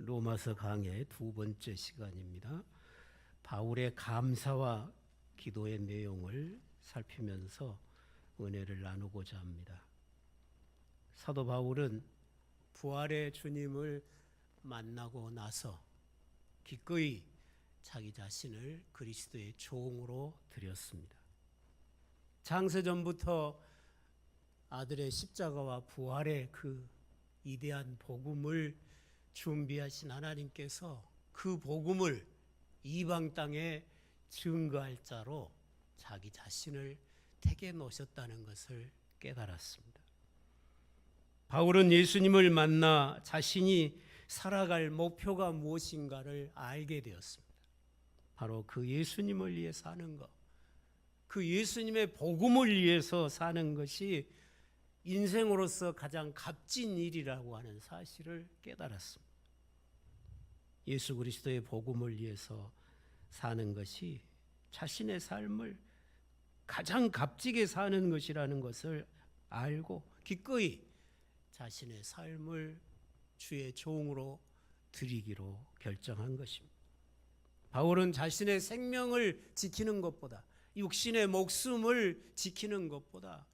로마서 강의 두 번째 시간입니다. 바울의 감사와 기도의 내용을 살피면서 은혜를 나누고자 합니다. 사도 바울은 부활의 주님을 만나고 나서 기꺼이 자기 자신을 그리스도의 종으로 드렸습니다. 창세전부터 아들의 십자가와 부활의 그 위대한 복음을 준비하신 하나님께서 그 복음을 이방 땅에 증거할 자로 자기 자신을 택해 놓으셨다는 것을 깨달았습니다. 바울은 예수님을 만나 자신이 살아갈 목표가 무엇인가를 알게 되었습니다. 바로 그 예수님을 위해 사는 것, 그 예수님의 복음을 위해서 사는 것이 인생으로서 가장 값진 일이라고 하는 사실을 깨달았습니다. 예수 그리스도의 복음을 위해서 사는 것이 자신의 삶을 가장 값지게 사는 것이라는 것을 알고 기꺼이 자신의 삶을 주의 종으로 드리기로 결정한 것입니다. 바울은 자신의 생명을 지키는 것보다, 육신의 목숨을 지키는 것보다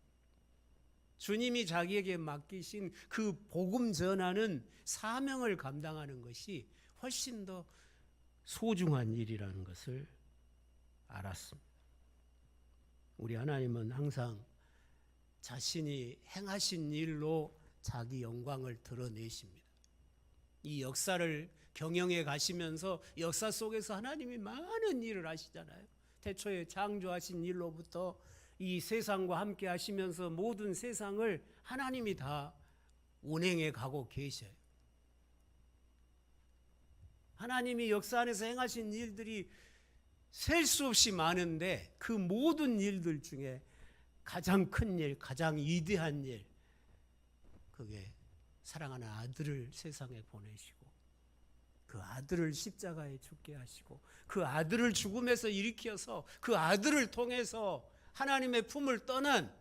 주님이 자기에게 맡기신 그 복음 전하는 사명을 감당하는 것이 훨씬 더 소중한 일이라는 것을 알았습니다. 우리 하나님은 항상 자신이 행하신 일로 자기 영광을 드러내십니다. 이 역사를 경영해 가시면서 역사 속에서 하나님이 많은 일을 하시잖아요. 태초에 창조하신 일로부터 이 세상과 함께 하시면서 모든 세상을 하나님이 다 운행해 가고 계셔요. 하나님이 역사 안에서 행하신 일들이 셀 수 없이 많은데 그 모든 일들 중에 가장 큰 일, 가장 위대한 일, 그게 사랑하는 아들을 세상에 보내시고 그 아들을 십자가에 죽게 하시고 그 아들을 죽음에서 일으켜서 그 아들을 통해서 하나님의 품을 떠난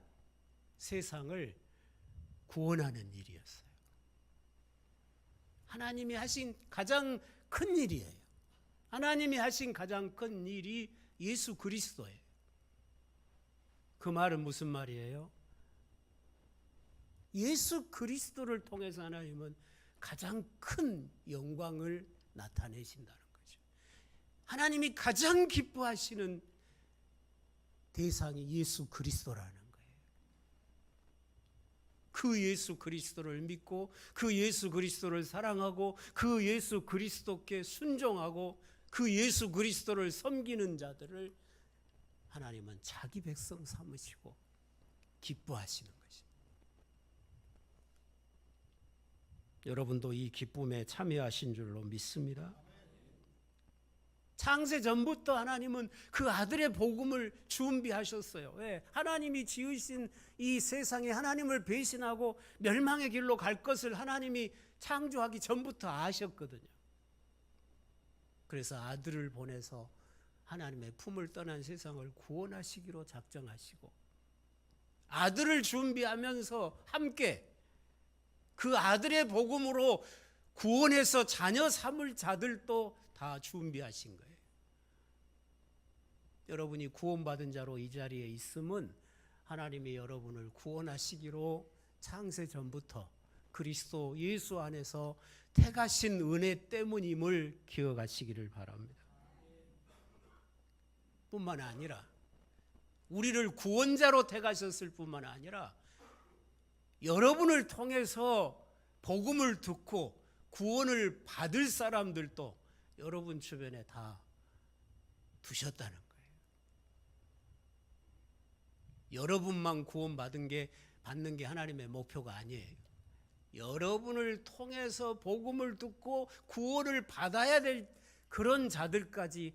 세상을 구원하는 일이었어요. 하나님이 하신 가장 큰 일이에요. 하나님이 하신 가장 큰 일이 예수 그리스도예요. 그 말은 무슨 말이에요? 예수 그리스도를 통해서 하나님은 가장 큰 영광을 나타내신다는 거죠. 하나님이 가장 기뻐하시는 대상이 예수 그리스도라는 거예요. 그 예수 그리스도를 믿고 그 예수 그리스도를 사랑하고 그 예수 그리스도께 순종하고 그 예수 그리스도를 섬기는 자들을 하나님은 자기 백성 삼으시고 기뻐하시는 것입니다. 여러분도 이 기쁨에 참여하신 줄로 믿습니다. 창세 전부터 하나님은 그 아들의 복음을 준비하셨어요. 왜? 하나님이 지으신 이 세상에 하나님을 배신하고 멸망의 길로 갈 것을 하나님이 창조하기 전부터 아셨거든요. 그래서 아들을 보내서 하나님의 품을 떠난 세상을 구원하시기로 작정하시고 아들을 준비하면서 함께 그 아들의 복음으로 구원해서 자녀 삼을 자들도 다 준비하신 거예요. 여러분이 구원받은 자로 이 자리에 있음은 하나님이 여러분을 구원하시기로 창세 전부터 그리스도 예수 안에서 택하신 은혜 때문임을 기억하시기를 바랍니다. 뿐만 아니라 우리를 구원자로 택하셨을 뿐만 아니라 여러분을 통해서 복음을 듣고 구원을 받을 사람들도 여러분 주변에 다 두셨다는 거예요. 여러분만 구원받는 게 받는 게 하나님의 목표가 아니에요. 여러분을 통해서 복음을 듣고 구원을 받아야 될 그런 자들까지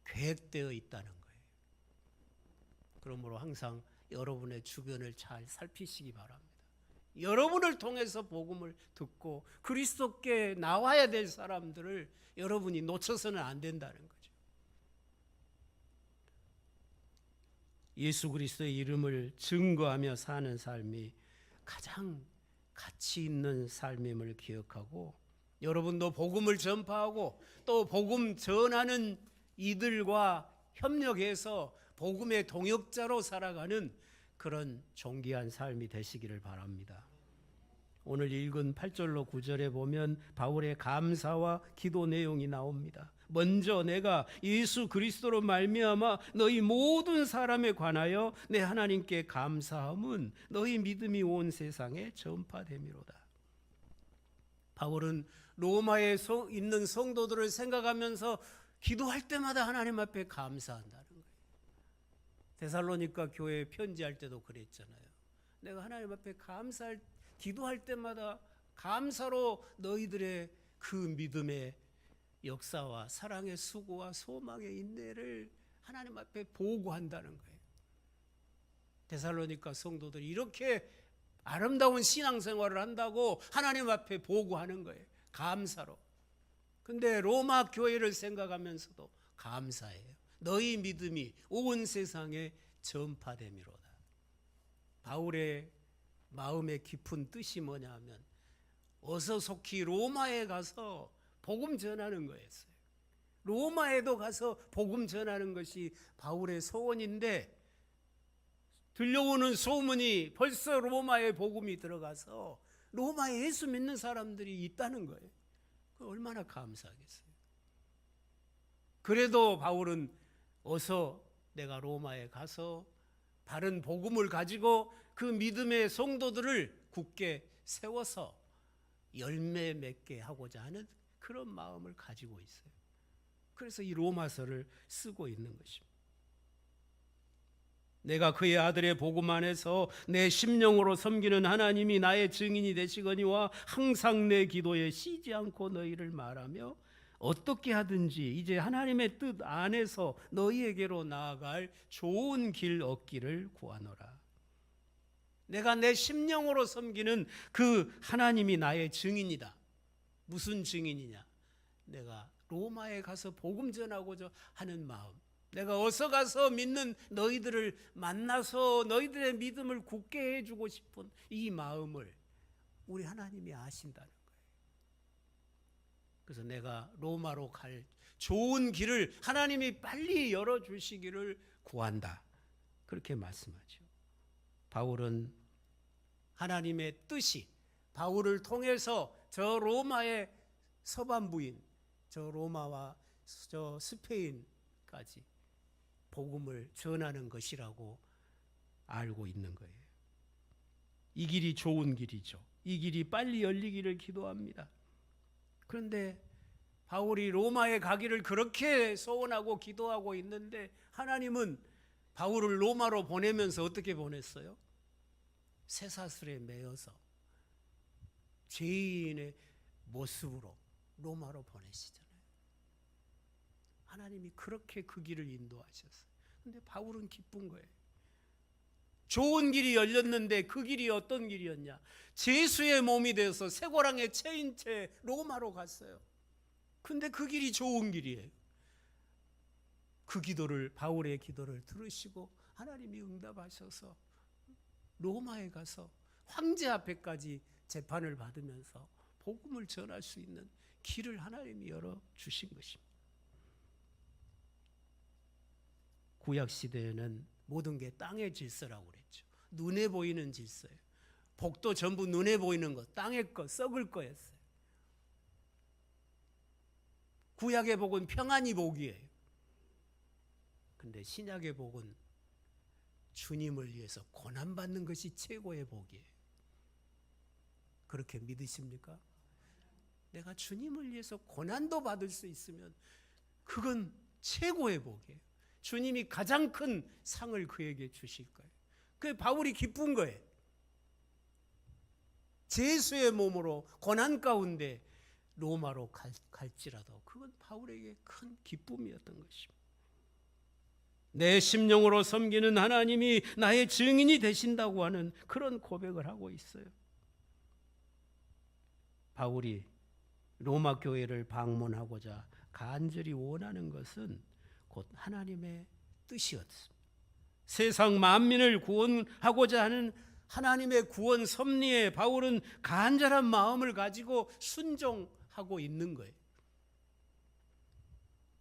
계획되어 있다는 거예요. 그러므로 항상 여러분의 주변을 잘 살피시기 바랍니다. 여러분을 통해서 복음을 듣고 그리스도께 나와야 될 사람들을 여러분이 놓쳐서는 안 된다는 거죠. 예수 그리스도의 이름을 증거하며 사는 삶이 가장 가치 있는 삶임을 기억하고 여러분도 복음을 전파하고 또 복음 전하는 이들과 협력해서 복음의 동역자로 살아가는 그런 존귀한 삶이 되시기를 바랍니다. 오늘 읽은 8절로 9절에 보면 바울의 감사와 기도 내용이 나옵니다. 먼저 내가 예수 그리스도로 말미암아 너희 모든 사람에 관하여 내 하나님께 감사함은 너희 믿음이 온 세상에 전파됨이로다. 바울은 로마에 있는 성도들을 생각하면서 기도할 때마다 하나님 앞에 감사한다는 거예요. 데살로니가 교회에 편지할 때도 그랬잖아요. 내가 하나님 앞에 기도할 때마다 감사로 너희들의 그 믿음의 역사와 사랑의 수고와 소망의 인내를 하나님 앞에 보고한다는 거예요. 데살로니가 성도들이 이렇게 아름다운 신앙생활을 한다고 하나님 앞에 보고하는 거예요. 감사로. 근데 로마 교회를 생각하면서도 감사해요. 너희 믿음이 온 세상에 전파됨이로다. 바울의 마음의 깊은 뜻이 뭐냐 하면 어서 속히 로마에 가서 복음 전하는 거였어요. 로마에도 가서 복음 전하는 것이 바울의 소원인데 들려오는 소문이 벌써 로마에 복음이 들어가서 로마에 예수 믿는 사람들이 있다는 거예요. 얼마나 감사하겠어요. 그래도 바울은 어서 내가 로마에 가서 바른 복음을 가지고 그 믿음의 성도들을 굳게 세워서 열매 맺게 하고자 하는 그런 마음을 가지고 있어요. 그래서 이 로마서를 쓰고 있는 것입니다. 내가 그의 아들의 복음 안에서 내 심령으로 섬기는 하나님이 나의 증인이 되시거니와 항상 내 기도에 쉬지 않고 너희를 말하며 어떻게 하든지 이제 하나님의 뜻 안에서 너희에게로 나아갈 좋은 길 얻기를 구하노라. 내가 내 심령으로 섬기는 그 하나님이 나의 증인이다. 무슨 증인이냐? 내가 로마에 가서 복음 전하고자 하는 마음, 내가 어서 가서 믿는 너희들을 만나서 너희들의 믿음을 굳게 해주고 싶은 이 마음을 우리 하나님이 아신다는 거예요. 그래서 내가 로마로 갈 좋은 길을 하나님이 빨리 열어주시기를 구한다. 그렇게 말씀하죠. 바울은 하나님의 뜻이 바울을 통해서 저 로마의 서반부인, 저 로마와 저 스페인까지 복음을 전하는 것이라고 알고 있는 거예요. 이 길이 좋은 길이죠. 이 길이 빨리 열리기를 기도합니다. 그런데 바울이 로마에 가기를 그렇게 소원하고 기도하고 있는데 하나님은 바울을 로마로 보내면서 어떻게 보냈어요? 쇠사슬에 매여서 죄인의 모습으로 로마로 보내시잖아요. 하나님이 그렇게 그 길을 인도하셨어요. 근데 바울은 기쁜 거예요. 좋은 길이 열렸는데 그 길이 어떤 길이었냐? 제수의 몸이 되어서 쇠고랑에 채인 채 로마로 갔어요. 근데 그 길이 좋은 길이에요. 그 기도를, 바울의 기도를 들으시고 하나님이 응답하셔서 로마에 가서 황제 앞에까지 재판을 받으면서 복음을 전할 수 있는 길을 하나님이 열어주신 것입니다. 구약시대에는 모든 게 땅의 질서라고 그랬죠. 눈에 보이는 질서예요. 복도 전부 눈에 보이는 것, 땅의 것, 썩을 거였어요. 구약의 복은 평안이 복이에요. 근데 신약의 복은 주님을 위해서 고난받는 것이 최고의 복이에요. 그렇게 믿으십니까? 내가 주님을 위해서 고난도 받을 수 있으면 그건 최고의 복이에요. 주님이 가장 큰 상을 그에게 주실 거예요. 그게 바울이 기쁜 거예요. 제수의 몸으로 고난 가운데 로마로 갈지라도 그건 바울에게 큰 기쁨이었던 것입니다. 내 심령으로 섬기는 하나님이 나의 증인이 되신다고 하는 그런 고백을 하고 있어요. 바울이 로마 교회를 방문하고자 간절히 원하는 것은 곧 하나님의 뜻이었습니다. 세상 만민을 구원하고자 하는 하나님의 구원 섭리에 바울은 간절한 마음을 가지고 하고 있는 거예요.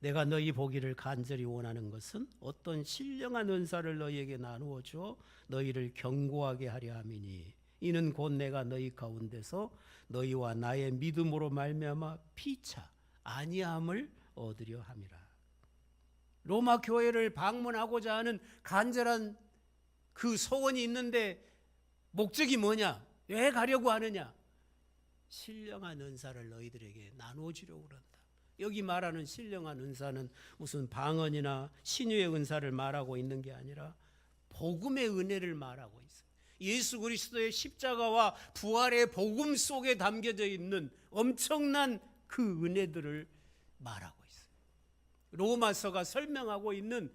내가 너희 보기를 간절히 원하는 것은 어떤 신령한 은사를 너희에게 나누어 주어 너희를 견고하게 하려 함이니 이는 곧 내가 너희 가운데서 너희와 나의 믿음으로 말미암아 피차 아니함을 얻으려 함이라. 로마 교회를 방문하고자 하는 간절한 그 소원이 있는데 목적이 뭐냐? 왜 가려고 하느냐? 신령한 은사를 너희들에게 나누어 주려고 그런다. 여기 말하는 신령한 은사는 무슨 방언이나 신유의 은사를 말하고 있는 게 아니라 복음의 은혜를 말하고 있어요. 예수 그리스도의 십자가와 부활의 복음 속에 담겨져 있는 엄청난 그 은혜들을 말하고 있어요. 로마서가 설명하고 있는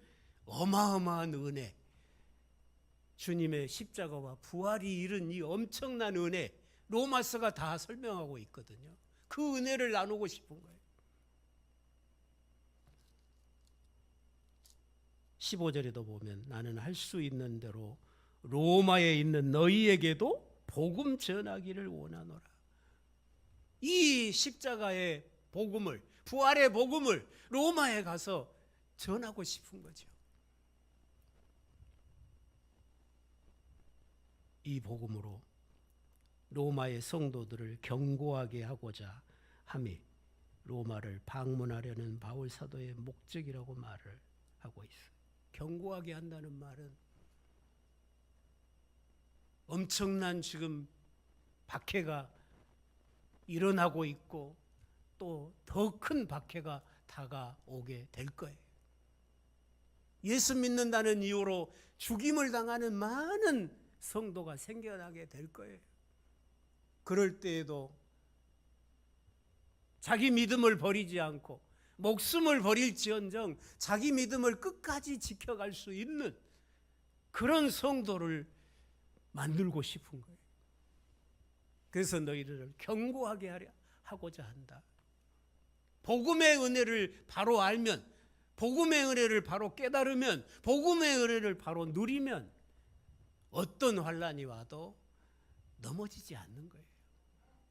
어마어마한 은혜, 주님의 십자가와 부활이 이룬 이 엄청난 은혜, 로마서가 다 설명하고 있거든요. 그 은혜를 나누고 싶은 거예요. 15절에도 보면 나는 할 수 있는 대로 로마에 있는 너희에게도 복음 전하기를 원하노라. 이 십자가의 복음을, 부활의 복음을 로마에 가서 전하고 싶은 거죠. 이 복음으로 로마의 성도들을 견고하게 하고자 함이 로마를 방문하려는 바울 사도의 목적이라고 말을 하고 있어요. 견고하게 한다는 말은 엄청난 지금 박해가 일어나고 있고 또 더 큰 박해가 다가오게 될 거예요. 예수 믿는다는 이유로 죽임을 당하는 많은 성도가 생겨나게 될 거예요. 그럴 때에도 자기 믿음을 버리지 않고 목숨을 버릴지언정 자기 믿음을 끝까지 지켜갈 수 있는 그런 성도를 만들고 싶은 거예요. 그래서 너희들을 견고하게 하고자 한다. 복음의 은혜를 바로 알면, 복음의 은혜를 바로 깨달으면, 복음의 은혜를 바로 누리면 어떤 환난이 와도 넘어지지 않는 거예요.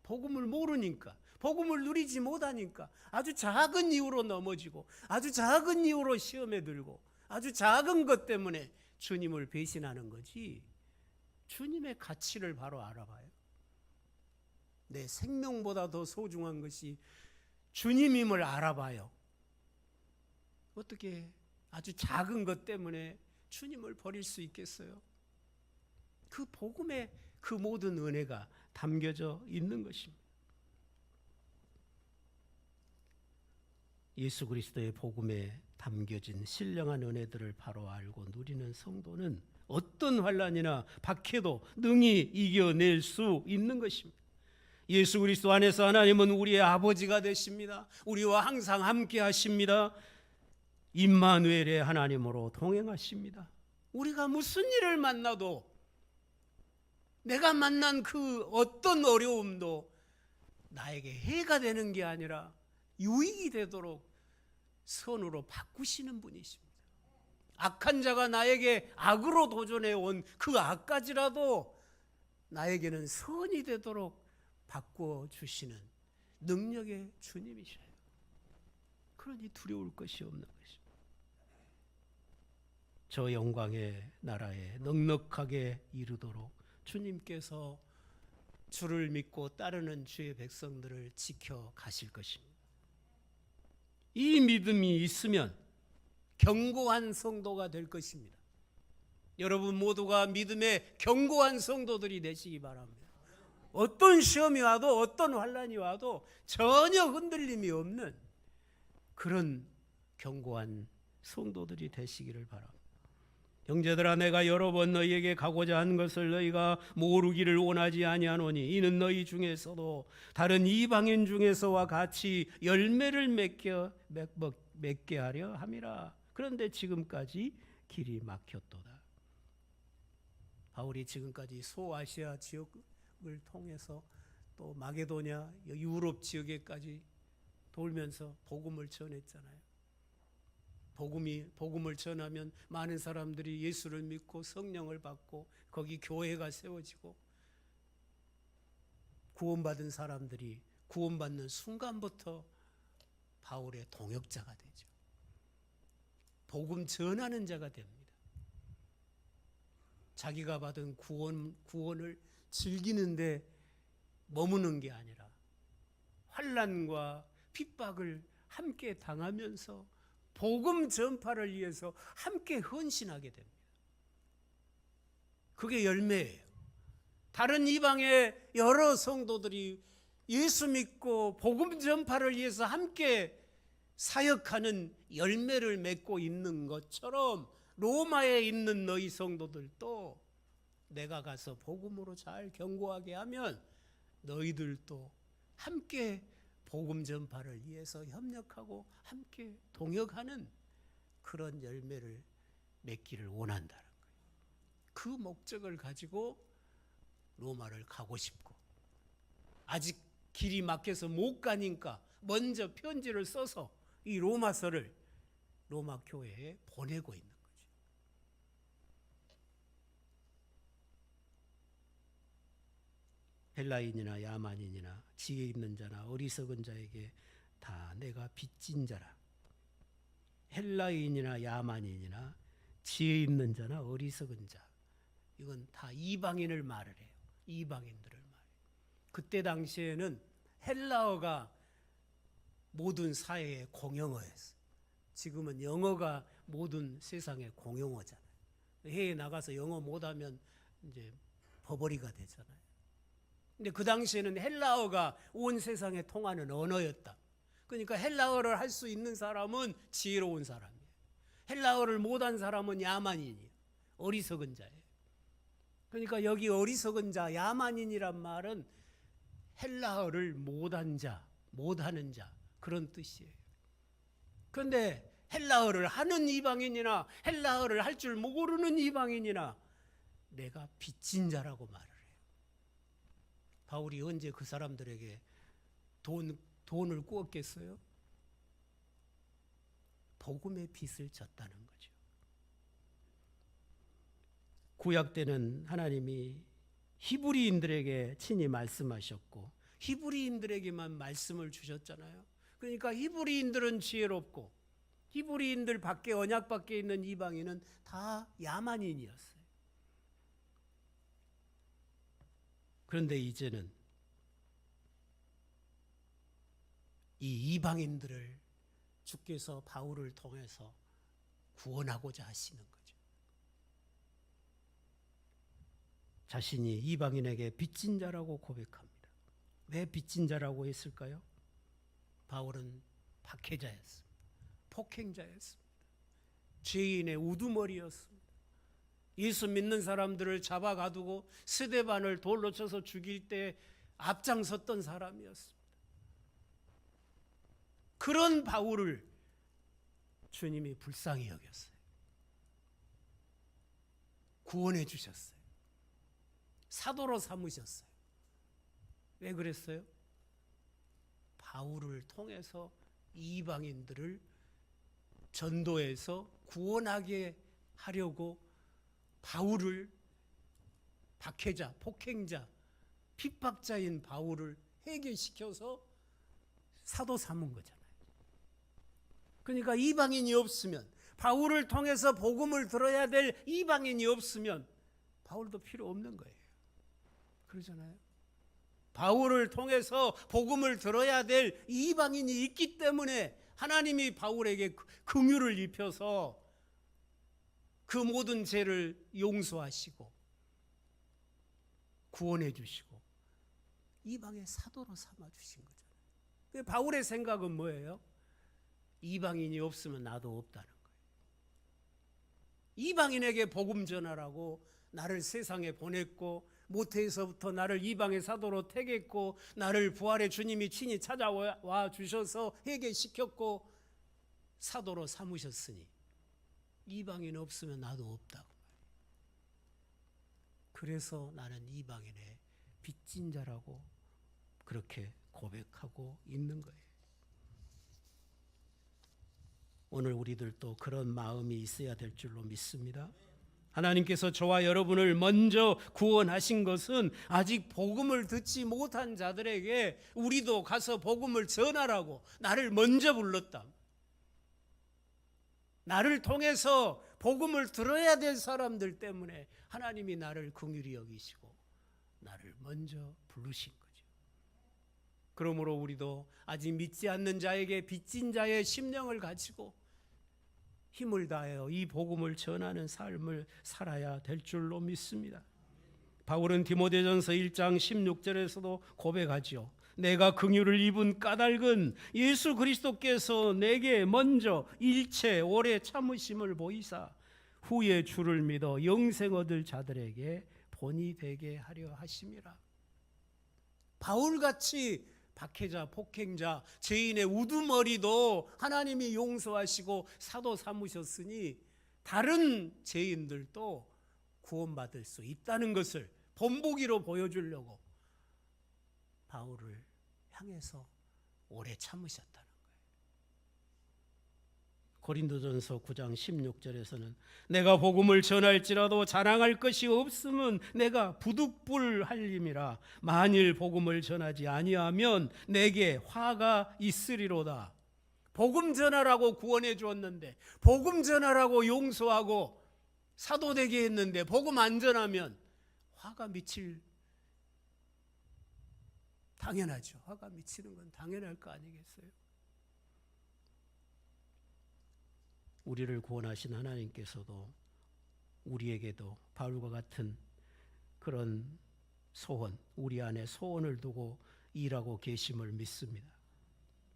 복음을 모르니까, 복음을 누리지 못하니까 아주 작은 이유로 넘어지고 아주 작은 이유로 시험에 들고 아주 작은 것 때문에 주님을 배신하는 거지, 주님의 가치를 바로 알아봐요. 내 생명보다 더 소중한 것이 주님임을 알아봐요. 어떻게 아주 작은 것 때문에 주님을 버릴 수 있겠어요? 그 복음에 그 모든 은혜가 담겨져 있는 것입니다. 예수 그리스도의 복음에 담겨진 신령한 은혜들을 바로 알고 누리는 성도는 어떤 환난이나 박해도 능히 이겨낼 수 있는 것입니다. 예수 그리스도 안에서 하나님은 우리의 아버지가 되십니다. 우리와 항상 함께 하십니다. 임마누엘의 하나님으로 동행하십니다. 우리가 무슨 일을 만나도 내가 만난 그 어떤 어려움도 나에게 해가 되는 게 아니라 유익이 되도록 선으로 바꾸시는 분이십니다. 악한 자가 나에게 악으로 도전해 온 그 악까지라도 나에게는 선이 되도록 바꾸어 주시는 능력의 주님이셔요. 그러니 두려울 것이 없는 것입니다. 저 영광의 나라에 넉넉하게 이르도록 주님께서 주를 믿고 따르는 주의 백성들을 지켜 가실 것입니다. 이 믿음이 있으면 견고한 성도가 될 것입니다. 여러분 모두가 믿음의 견고한 성도들이 되시기 바랍니다. 어떤 시험이 와도 어떤 환난이 와도 전혀 흔들림이 없는 그런 견고한 성도들이 되시기를 바랍니다. 형제들아, 내가 여러 번 너희에게 가고자 한 것을 너희가 모르기를 원하지 아니하노니 이는 너희 중에서도 다른 이방인 중에서와 같이 열매를 맺게 하려 함이라. 그런데 지금까지 길이 막혔도다. 바울이 지금까지 소아시아 지역을 통해서 또 마게도냐 유럽 지역에까지 돌면서 복음을 전했잖아요. 복음을 전하면 많은 사람들이 예수를 믿고 성령을 받고 거기 교회가 세워지고 구원받은 사람들이 구원받는 순간부터 바울의 동역자가 되죠. 복음 전하는 자가 됩니다. 자기가 받은 구원을 즐기는데 머무는 게 아니라 환난과 핍박을 함께 당하면서 복음 전파를 위해서 함께 헌신하게 됩니다. 그게 열매예요. 다른 이방의 여러 성도들이 예수 믿고 복음 전파를 위해서 함께 사역하는 열매를 맺고 있는 것처럼 로마에 있는 너희 성도들도 내가 가서 복음으로 잘 경고하게 하면 너희들도 함께 복음 전파를 위해서 협력하고 함께 동역하는 그런 열매를 맺기를 원한다는 거예요. 그 목적을 가지고 로마를 가고 싶고 아직 길이 막혀서 못 가니까 먼저 편지를 써서 이 로마서를 로마 교회에 보내고 있는 거죠. 헬라인이나 야만인이나 지혜 있는 자나 어리석은 자에게 다 내가 빚진 자라. 헬라인이나 야만인이나 지혜 있는 자나 어리석은 자, 이건 다 이방인을 말을 해요. 이방인들을 말해요. 그때 당시에는 헬라어가 모든 사회의 공용어였어요. 지금은 영어가 모든 세상의 공용어잖아요. 해외에 나가서 영어 못하면 이제 버버리가 되잖아요. 근데 그 당시에는 헬라어가 온 세상에 통하는 언어였다. 그러니까 헬라어를 할 수 있는 사람은 지혜로운 사람이에요. 헬라어를 못한 사람은 야만인이에요. 어리석은 자예요. 그러니까 여기 어리석은 자, 야만인이란 말은 헬라어를 못한 자, 못하는 자 그런 뜻이에요. 그런데 헬라어를 하는 이방인이나 헬라어를 할 줄 모르는 이방인이나 내가 빚진 자라고 말을 해요. 바울이 언제 그 사람들에게 돈을 꾸었겠어요? 복음의 빚을 졌다는 거죠. 구약 때는 하나님이 히브리인들에게 친히 말씀하셨고 히브리인들에게만 말씀을 주셨잖아요. 그러니까 히브리인들은 지혜롭고 히브리인들 밖에 언약 밖에 있는 이방인은 다 야만인이었어요. 그런데 이제는 이 이방인들을 주께서 바울을 통해서 구원하고자 하시는 거죠. 자신이 이방인에게 빚진 자라고 고백합니다. 왜 빚진 자라고 했을까요? 바울은 박해자였습니다. 폭행자였습니다. 죄인의 우두머리였습니다. 예수 믿는 사람들을 잡아가두고 스데반을 돌로 쳐서 죽일 때 앞장섰던 사람이었습니다. 그런 바울을 주님이 불쌍히 여겼어요. 구원해 주셨어요. 사도로 삼으셨어요. 왜 그랬어요? 바울을 통해서 이방인들을 전도해서 구원하게 하려고 바울을 박해자, 폭행자, 핍박자인 바울을 해결시켜서 사도 삼은 거잖아요. 그러니까 이방인이 없으면 바울을 통해서 복음을 들어야 될 이방인이 없으면 바울도 필요 없는 거예요. 그러잖아요. 바울을 통해서 복음을 들어야 될 이방인이 있기 때문에 하나님이 바울에게 긍휼을 입혀서 그 모든 죄를 용서하시고 구원해 주시고 이방의 사도로 삼아 주신 거잖아요. 바울의 생각은 뭐예요? 이방인이 없으면 나도 없다는 거예요. 이방인에게 복음 전하라고 나를 세상에 보냈고 모태에서부터 나를 이방의 사도로 택했고 나를 부활의 주님이 친히 찾아와 주셔서 회개시켰고 사도로 삼으셨으니 이방인 없으면 나도 없다고 말이에요. 그래서 나는 이방인의 빚진 자라고 그렇게 고백하고 있는 거예요. 오늘 우리들도 그런 마음이 있어야 될 줄로 믿습니다. 하나님께서 저와 여러분을 먼저 구원하신 것은 아직 복음을 듣지 못한 자들에게 우리도 가서 복음을 전하라고 나를 먼저 불렀다. 나를 통해서 복음을 들어야 될 사람들 때문에 하나님이 나를 긍휼히 여기시고 나를 먼저 부르신 거죠. 그러므로 우리도 아직 믿지 않는 자에게 빚진 자의 심령을 가지고 힘을 다하여 이 복음을 전하는 삶을 살아야 될 줄로 믿습니다. 바울은 디모데전서 1장 16절에서도 고백하지요. 내가 긍휼을 입은 까닭은 예수 그리스도께서 내게 먼저 일체 오래 참으심을 보이사 후에 주를 믿어 영생 얻을 자들에게 본이 되게 하려 하심이라. 바울같이 박해자, 폭행자, 죄인의 우두머리도 하나님이 용서하시고 사도 삼으셨으니 다른 죄인들도 구원받을 수 있다는 것을 본보기로 보여주려고 바울을 향해서 오래 참으셨다는 거예요. 고린도전서 9장 16절에서는 내가 복음을 전할지라도 자랑할 것이 없으면 내가 부득불할림이라. 만일 복음을 전하지 아니하면 내게 화가 있으리로다. 복음 전하라고 구원해 주었는데, 복음 전하라고 용서하고 사도되게 했는데 복음 안 전하면 화가 미칠, 당연하죠. 화가 미치는 건 당연할 거 아니겠어요? 우리를 구원하신 하나님께서도 우리에게도 바울과 같은 그런 소원, 우리 안에 소원을 두고 일하고 계심을 믿습니다.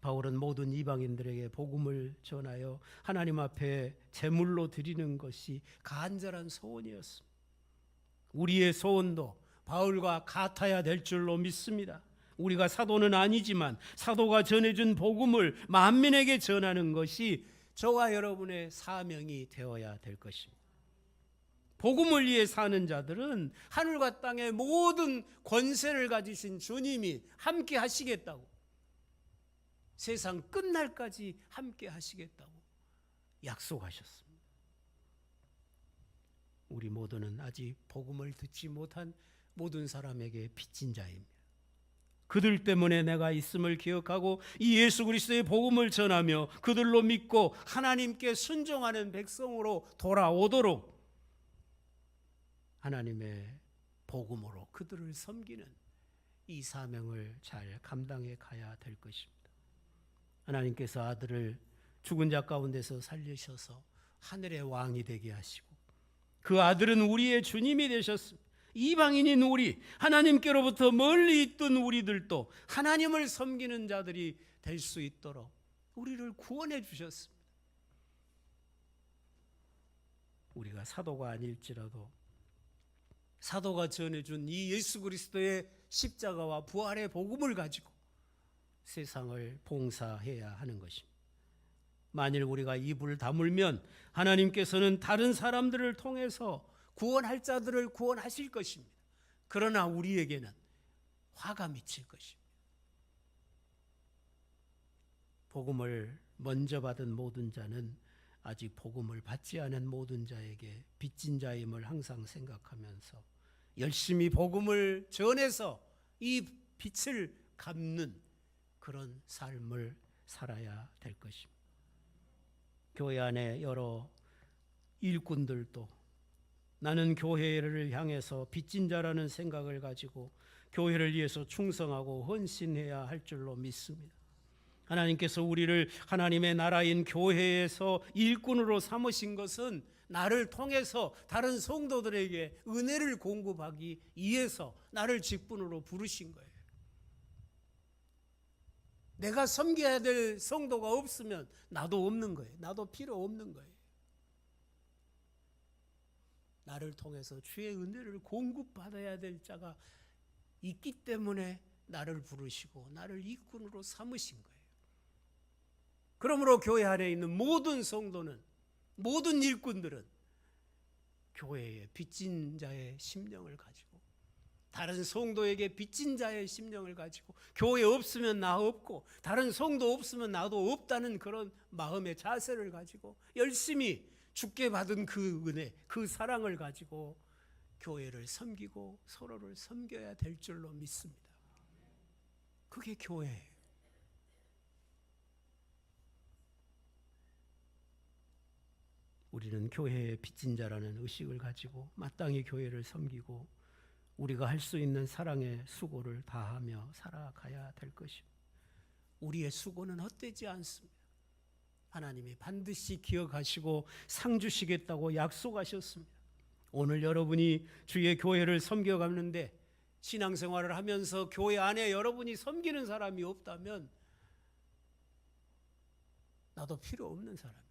바울은 모든 이방인들에게 복음을 전하여 하나님 앞에 제물로 드리는 것이 간절한 소원이었습니다. 우리의 소원도 바울과 같아야 될 줄로 믿습니다. 우리가 사도는 아니지만 사도가 전해준 복음을 만민에게 전하는 것이 저와 여러분의 사명이 되어야 될 것입니다. 복음을 위해 사는 자들은 하늘과 땅의 모든 권세를 가지신 주님이 함께 하시겠다고, 세상 끝날까지 함께 하시겠다고 약속하셨습니다. 우리 모두는 아직 복음을 듣지 못한 모든 사람에게 빚진 자입니다. 그들 때문에 내가 있음을 기억하고 이 예수 그리스도의 복음을 전하며 그들로 믿고 하나님께 순종하는 백성으로 돌아오도록 하나님의 복음으로 그들을 섬기는 이 사명을 잘 감당해 가야 될 것입니다. 하나님께서 아들을 죽은 자 가운데서 살리셔서 하늘의 왕이 되게 하시고 그 아들은 우리의 주님이 되셨습니다. 이방인인 우리, 하나님께로부터 멀리 있던 우리들도 하나님을 섬기는 자들이 될 수 있도록 우리를 구원해 주셨습니다. 우리가 사도가 아닐지라도 사도가 전해준 이 예수 그리스도의 십자가와 부활의 복음을 가지고 세상을 봉사해야 하는 것입니다. 만일 우리가 입을 다물면 하나님께서는 다른 사람들을 통해서 구원할 자들을 구원하실 것입니다. 그러나 우리에게는 화가 미칠 것입니다. 복음을 먼저 받은 모든 자는 아직 복음을 받지 않은 모든 자에게 빚진 자임을 항상 생각하면서 열심히 복음을 전해서 이 빚을 갚는 그런 삶을 살아야 될 것입니다. 교회 안에 여러 일꾼들도 나는 교회를 향해서 빚진 자라는 생각을 가지고 교회를 위해서 충성하고 헌신해야 할 줄로 믿습니다. 하나님께서 우리를 하나님의 나라인 교회에서 일꾼으로 삼으신 것은 나를 통해서 다른 성도들에게 은혜를 공급하기 위해서 나를 직분으로 부르신 거예요. 내가 섬겨야 될 성도가 없으면 나도 없는 거예요. 나도 필요 없는 거예요. 나를 통해서 주의 은혜를 공급받아야 될 자가 있기 때문에 나를 부르시고 나를 일꾼으로 삼으신 거예요. 그러므로 교회 안에 있는 모든 성도는, 모든 일꾼들은 교회에 빚진 자의 심령을 가지고, 다른 성도에게 빚진 자의 심령을 가지고, 교회 없으면 나 없고 다른 성도 없으면 나도 없다는 그런 마음의 자세를 가지고 열심히 주께 받은 그 은혜, 그 사랑을 가지고 교회를 섬기고 서로를 섬겨야 될 줄로 믿습니다. 그게 교회예요. 우리는 교회의 빚진 자라는 의식을 가지고 마땅히 교회를 섬기고 우리가 할 수 있는 사랑의 수고를 다하며 살아가야 될 것입니다. 우리의 수고는 헛되지 않습니다. 하나님이 반드시 기억하시고 상 주시겠다고 약속하셨습니다. 오늘 여러분이 주의 교회를 섬겨가는데 신앙생활을 하면서 교회 안에 여러분이 섬기는 사람이 없다면 나도 필요 없는 사람이잖아요.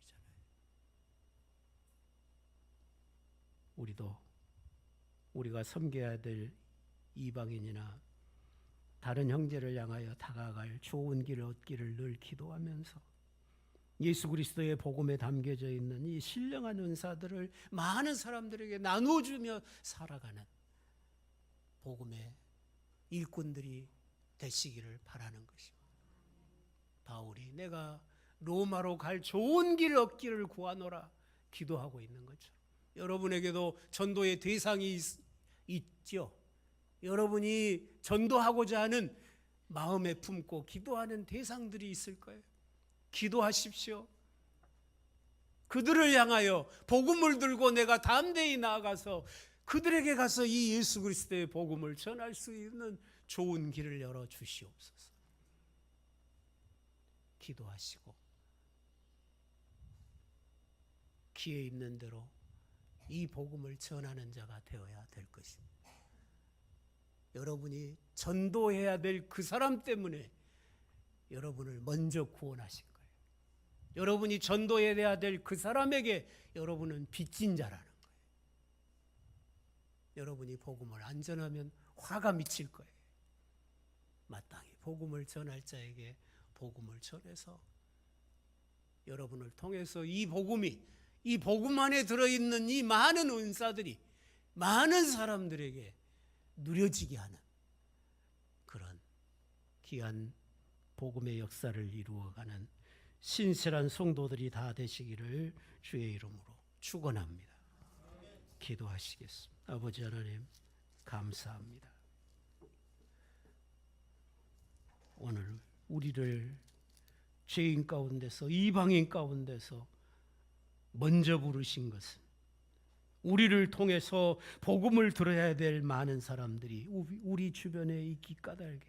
우리가 섬겨야 될 이방인이나 다른 형제를 향하여 다가갈 좋은 길을 얻기를 늘 기도하면서 예수 그리스도의 복음에 담겨져 있는 이 신령한 은사들을 많은 사람들에게 나눠주며 살아가는 복음의 일꾼들이 되시기를 바라는 것입니다. 바울이 내가 로마로 갈 좋은 길을 얻기를 구하노라 기도하고 있는 것처럼 여러분에게도 전도의 대상이 있죠. 여러분이 전도하고자 하는 마음에 품고 기도하는 대상들이 있을 거예요. 기도하십시오. 그들을 향하여 복음을 들고 내가 담대히 나아가서 그들에게 가서 이 예수 그리스도의 복음을 전할 수 있는 좋은 길을 열어 주시옵소서. 기도하시고 기회 있는 대로 이 복음을 전하는 자가 되어야 될 것입니다. 여러분이 전도해야 될 그 사람 때문에 여러분을 먼저 구원하신 거예요. 여러분이 전도해야 될 그 사람에게 여러분은 빚진 자라는 거예요. 여러분이 복음을 안 전하면 화가 미칠 거예요. 마땅히 복음을 전할 자에게 복음을 전해서 여러분을 통해서 이 복음 안에 들어있는 이 많은 은사들이 많은 사람들에게 누려지게 하는 그런 귀한 복음의 역사를 이루어가는 신실한 성도들이 다 되시기를 주의 이름으로 축원합니다. 기도하시겠습니다. 아버지 하나님 감사합니다. 오늘 우리를 죄인 가운데서 이방인 가운데서 먼저 부르신 것은 우리를 통해서 복음을 들어야 될 많은 사람들이 우리 주변에 있기 까닭에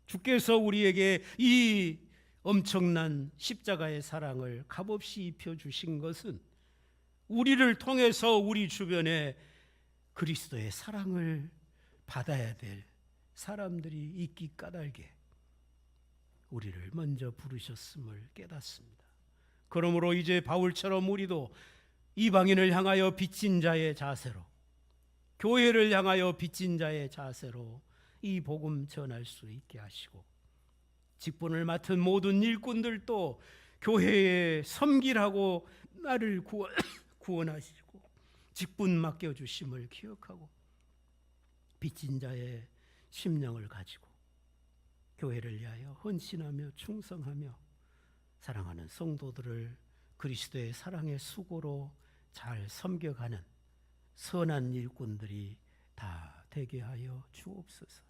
주께서 우리에게 이 엄청난 십자가의 사랑을 값없이 입혀주신 것은 우리를 통해서 우리 주변에 그리스도의 사랑을 받아야 될 사람들이 있기 까닭에 우리를 먼저 부르셨음을 깨닫습니다. 그러므로 이제 바울처럼 우리도 이방인을 향하여 빚진 자의 자세로 교회를 향하여 빚진 자의 자세로 이 복음 전할 수 있게 하시고 직분을 맡은 모든 일꾼들도 교회에 섬기라고 나를 구원하시고 직분 맡겨주심을 기억하고 빚진 자의 심령을 가지고 교회를 위하여 헌신하며 충성하며 사랑하는 성도들을 그리스도의 사랑의 수고로 잘 섬겨가는 선한 일꾼들이 다 되게 하여 주옵소서.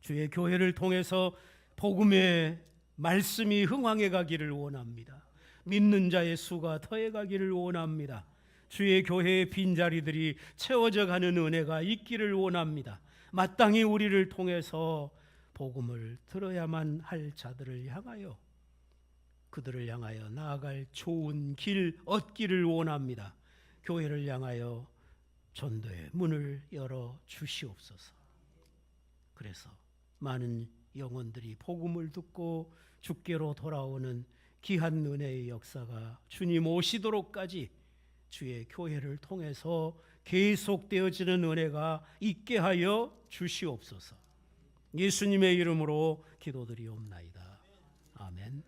주의 교회를 통해서 복음의 말씀이 흥왕해 가기를 원합니다. 믿는 자의 수가 더해 가기를 원합니다. 주의 교회의 빈자리들이 채워져 가는 은혜가 있기를 원합니다. 마땅히 우리를 통해서 복음을 들어야만 할 자들을 향하여 그들을 향하여 나아갈 좋은 길 얻기를 원합니다. 교회를 향하여 전도의 문을 열어 주시옵소서. 그래서 많은 영혼들이 복음을 듣고 주께로 돌아오는 귀한 은혜의 역사가 주님 오시도록까지 주의 교회를 통해서 계속되어지는 은혜가 있게 하여 주시옵소서. 예수님의 이름으로 기도드리옵나이다. 아멘.